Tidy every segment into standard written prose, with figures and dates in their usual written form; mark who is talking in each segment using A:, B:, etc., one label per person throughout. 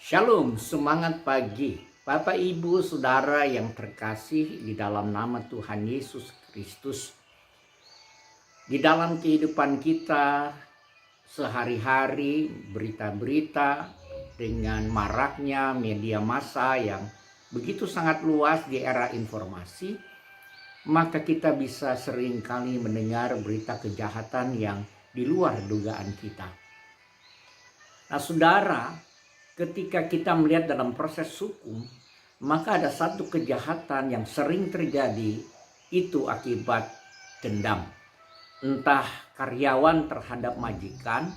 A: Shalom, semangat pagi. Bapak, Ibu, Saudara yang terkasih di dalam nama Tuhan Yesus Kristus. Di dalam kehidupan kita sehari-hari, berita-berita dengan maraknya media massa yang begitu sangat luas di era informasi, maka kita bisa seringkali mendengar berita kejahatan yang di luar dugaan kita. Nah, saudara, ketika kita melihat dalam proses hukum, maka ada satu kejahatan yang sering terjadi, itu akibat dendam. Entah karyawan terhadap majikan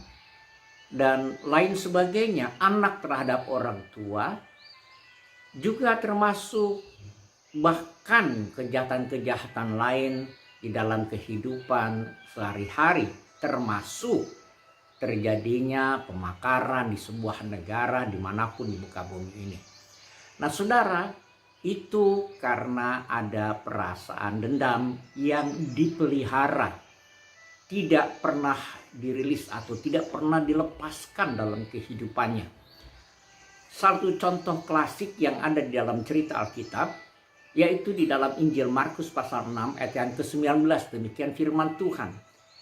A: dan lain sebagainya, anak terhadap orang tua, juga termasuk bahkan kejahatan-kejahatan lain di dalam kehidupan sehari-hari, termasuk terjadinya pemakaran di sebuah negara dimanapun di muka bumi ini. Nah, saudara, itu karena ada perasaan dendam yang dipelihara, tidak pernah dirilis atau tidak pernah dilepaskan dalam kehidupannya. Satu contoh klasik yang ada di dalam cerita Alkitab, yaitu di dalam Injil Markus pasal 6 ayat yang ke-19, demikian firman Tuhan.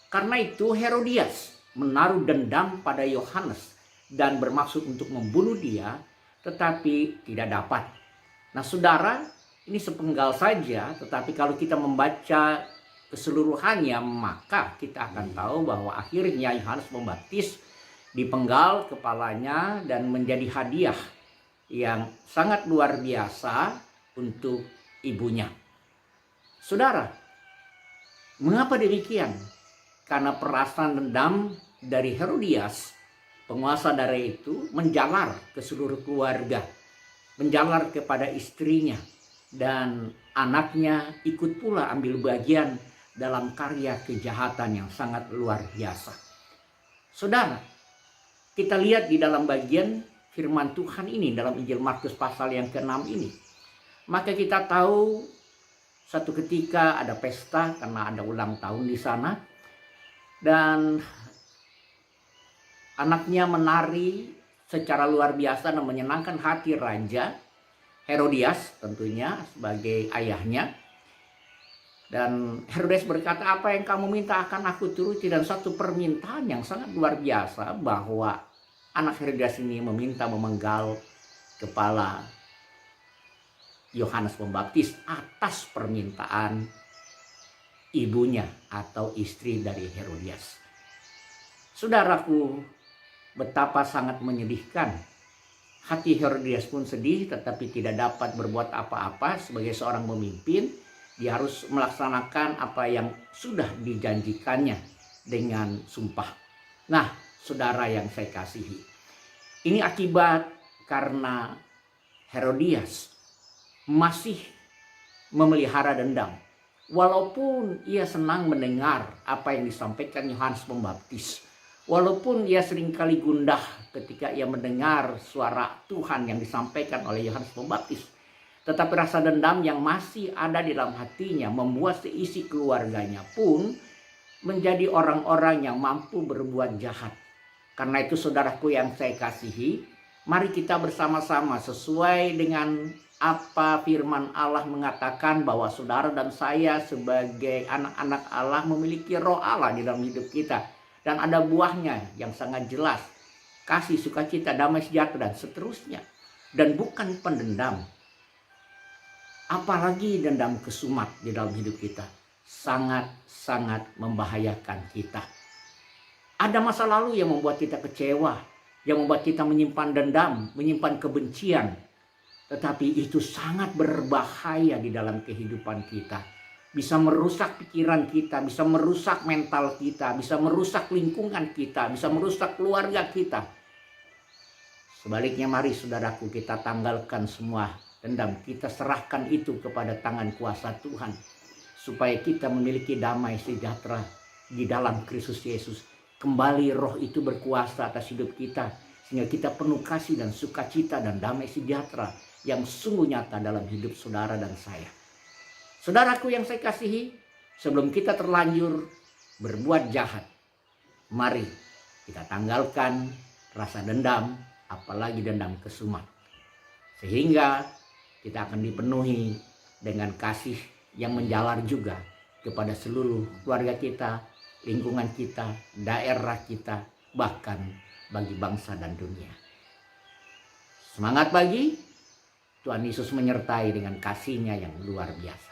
A: Karena itu Herodias menaruh dendam pada Yohanes dan bermaksud untuk membunuh dia, tetapi tidak dapat. Nah, saudara, ini sepenggal saja, tetapi kalau kita membaca keseluruhannya, maka kita akan tahu bahwa akhirnya Yohanes Pembaptis dipenggal kepalanya dan menjadi hadiah yang sangat luar biasa untuk ibunya. Saudara, mengapa demikian? Karena perasaan dendam dari Herodias, penguasa daerah itu, menjalar ke seluruh keluarga, menjalar kepada istrinya, dan anaknya ikut pula ambil bagian dalam karya kejahatan yang sangat luar biasa. Saudara, kita lihat di dalam bagian firman Tuhan ini, dalam Injil Markus pasal yang ke-6 ini, maka kita tahu satu ketika ada pesta karena ada ulang tahun di sana, dan anaknya menari secara luar biasa dan menyenangkan hati Raja Herodias, tentunya sebagai ayahnya. Dan Herodias berkata, apa yang kamu minta akan aku turuti. Dan satu permintaan yang sangat luar biasa, bahwa anak Herodias ini meminta memenggal kepala Yohanes Pembaptis atas permintaan ibunya atau istri dari Herodias. Saudaraku, betapa sangat menyedihkan. Hati Herodias pun sedih, tetapi tidak dapat berbuat apa-apa. Sebagai seorang pemimpin, dia harus melaksanakan apa yang sudah dijanjikannya dengan sumpah. Nah, saudara yang saya kasihi, ini akibat karena Herodias masih memelihara dendam. Walaupun ia senang mendengar apa yang disampaikan Yohanes Pembaptis, walaupun ia seringkali gundah ketika ia mendengar suara Tuhan yang disampaikan oleh Yohanes Pembaptis, tetapi rasa dendam yang masih ada di dalam hatinya membuat seisi keluarganya pun menjadi orang-orang yang mampu berbuat jahat. Karena itu, saudaraku yang saya kasihi, mari kita bersama-sama sesuai dengan apa firman Allah mengatakan, bahwa saudara dan saya sebagai anak-anak Allah memiliki roh Allah di dalam hidup kita. Dan ada buahnya yang sangat jelas. Kasih, sukacita, damai sejahtera, dan seterusnya. Dan bukan pendendam. Apalagi dendam kesumat di dalam hidup kita. Sangat-sangat membahayakan kita. Ada masa lalu yang membuat kita kecewa. Yang membuat kita menyimpan dendam, menyimpan kebencian. Tetapi itu sangat berbahaya di dalam kehidupan kita. Bisa merusak pikiran kita, bisa merusak mental kita, bisa merusak lingkungan kita, bisa merusak keluarga kita. Sebaliknya, mari saudaraku, kita tanggalkan semua dendam. Kita serahkan itu kepada tangan kuasa Tuhan, supaya kita memiliki damai sejahtera di dalam Kristus Yesus. Kembali roh itu berkuasa atas hidup kita, sehingga kita penuh kasih dan sukacita dan damai sejahtera yang sungguh nyata dalam hidup saudara dan saya. Saudaraku yang saya kasihi, sebelum kita terlanjur berbuat jahat, mari kita tanggalkan rasa dendam, apalagi dendam kesumat. Sehingga kita akan dipenuhi dengan kasih yang menjalar juga kepada seluruh keluarga kita, lingkungan kita, daerah kita, bahkan bagi bangsa dan dunia. Semangat pagi, Tuhan Yesus menyertai dengan kasih-Nya yang luar biasa.